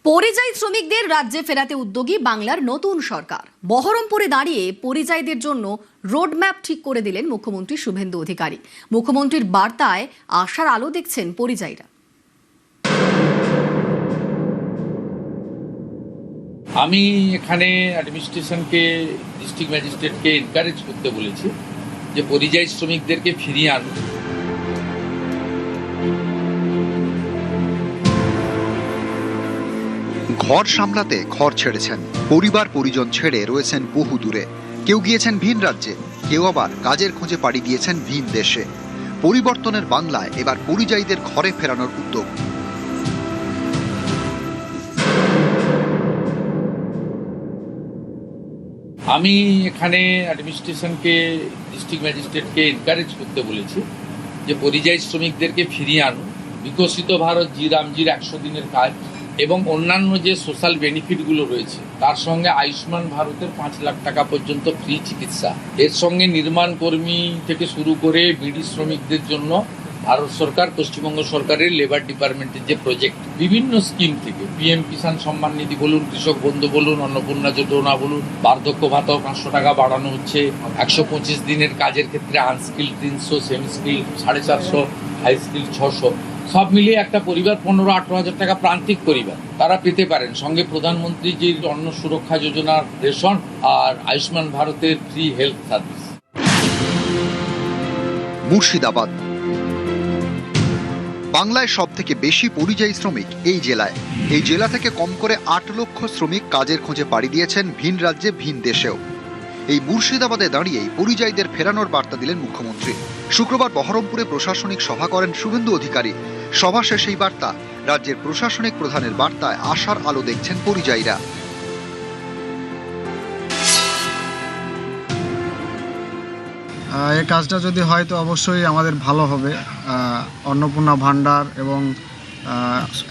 পরিযায়ী শ্রমিকদের রাজ্যে ফেরাতে উদ্যোগী বাংলার নতুন সরকার। বহরমপুরে দাঁড়িয়ে পরিযায়ীদের জন্য রোডম্যাপ ঠিক করে দিলেন মুখ্যমন্ত্রী শুভেন্দু অধিকারী। মুখ্যমন্ত্রীর বার্তায় আশার আলো দেখছেন পরিযায়ীরা। আমি এখানে অ্যাডমিনিস্ট্রেশনকে, ডিস্ট্রিক্ট ম্যাজিস্ট্রেটকে এনকারেজ করতে বলেছি যে পরিযায়ী শ্রমিকদেরকে ফিরিয়ে আনুন। ঘর সামলাতে ঘর ছেড়েছেন, পরিবার পরিজন ছেড়ে রয়েছেন বহু দূরে। কেউ গিয়েছেন ভিন রাজ্যে, কেউ আবার কাজের খোঁজে পাড়ি দিয়েছেন ভিন দেশে। পরিবর্তনের বাংলায় এবার পরিযায়ীদের ঘরে ফেরানোর উদ্যোগ। আমি এখানে অ্যাডমিনিস্ট্রেশনকে, ডিস্ট্রিক্ট ম্যাজিস্ট্রেটকে এনকারেজ করতে বলেছি যে পরিযায়ী শ্রমিকদেরকে ফিরিয়ে আনুন। বিকশিত ভারত জি রামজির 100 দিনের কাজ এবং অন্যান্য যে সোশ্যাল বেনিফিটগুলো রয়েছে তার সঙ্গে আয়ুষ্মান ভারতের 5 লাখ টাকা পর্যন্ত ফ্রি চিকিৎসা, এর সঙ্গে নির্মাণ কর্মী থেকে শুরু করে বিড়ি শ্রমিকদের জন্য ভারত সরকার, পশ্চিমবঙ্গ সরকারের লেবার ডিপার্টমেন্টের যে প্রজেক্ট, বিভিন্ন স্কিম থেকে পিএম কিষাণ সম্মান নিধি বলুন, কৃষক বন্ধু বলুন, অন্নপূর্ণা যোজনা বলুন, বার্ধক্য ভাতাও 500 টাকা বাড়ানো হচ্ছে। 125 দিনের কাজের ক্ষেত্রে unskill 300, semi skill 450, high skill 600, সব মিলিয়ে একটা পরিবার 15-18 হাজার টাকা প্রান্তিক পরিবার তারা পেতে পারেন। সঙ্গে প্রধানমন্ত্রী যে অন্ন সুরক্ষা যোজনার রেশন আর আয়ুষ্মান ভারতের ফ্রি হেলথ সার্ভিস। মুর্শিদাবাদ বাংলায় সব থেকে বেশি পরিযায়ী শ্রমিক এই জেলায়। এই জেলা থেকে কম করে 8 লক্ষ শ্রমিক কাজের খোঁজে পাড়ি দিয়েছেন ভিন রাজ্যে, ভিন দেশেও। এই মুর্শিদাবাদে দাঁড়িয়েই পরিযায়ীদের ফেরানোর বার্তা দিলেন মুখ্যমন্ত্রী। শুক্রবার বহরমপুরে প্রশাসনিক সভা করেন শুভেন্দু অধিকারী। সভা শেষেই বার্তা, রাজ্যের প্রশাসনিক প্রধানের বার্তায় আশার আলো দেখছেন পরিযায়ীরা। এই কাজটা যদি হয় তো অবশ্যই আমাদের ভালো হবে। অন্নপূর্ণা ভাণ্ডার এবং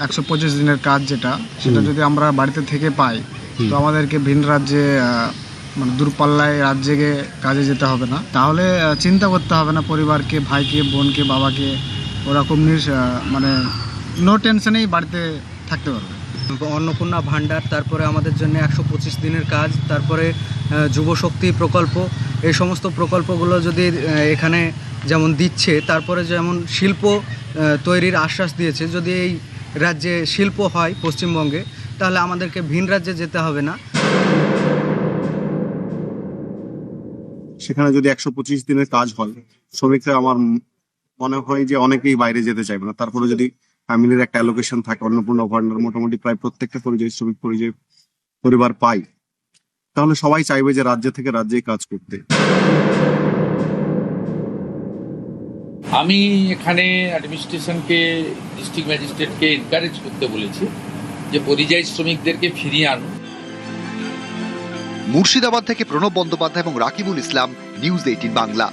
125 দিনের কাজ যেটা, সেটা যদি আমরা বাড়িতে থেকে পাই তো আমাদেরকে ভিন রাজ্যে মানে দূরপাল্লায় রাজ্যে কাজে যেতে হবে না। তাহলে চিন্তা করতে হবে না পরিবারকে, ভাইকে, বোনকে, বাবাকে, ওরকম মানে নো টেনশনেই বাড়িতে থাকতে পারবে। অন্নপূর্ণা ভাণ্ডার, তারপরে আমাদের জন্য 125 দিনের কাজ, তারপরে যুবশক্তি প্রকল্প, এই সমস্ত প্রকল্পগুলো যদি এখানে যেমন দিচ্ছে, তারপরে যেমন শিল্প তৈরির আশ্বাস দিয়েছে, যদি এই রাজ্যে শিল্প হয় পশ্চিমবঙ্গে তাহলে আমাদেরকে ভিন রাজ্যে যেতে হবে না। সেখানে যদি 125 দিনের কাজ হয়, শ্রমিকরা আমার মনে হয় যে অনেকেই বাইরে যেতে চাইবে না। তারপরে যদি ফ্যামিলির একটা অ্যালোকেশন থাকে, অন্নপূর্ণা ভাণ্ডার মোটামুটি প্রায় প্রত্যেকটা পরিযায়ী শ্রমিক পরিবার পাই, তাহলে সবাই চাইবে যে রাজ্য থেকে রাজ্যেই কাজ করতে। আমি এখানে অ্যাডমিনিস্ট্রেশনকে, ডিস্ট্রিক্ট ম্যাজিস্ট্রেটকে এনকারেজ করতে বলেছি যে পরিযায়ী শ্রমিকদেরকে ফিরিয়ে আনুন। মুর্শিদাবাদ থেকে প্রণব বন্দ্যোপাধ্যায় এবং রাকিবুল ইসলাম, নিউজ 18 বাংলা।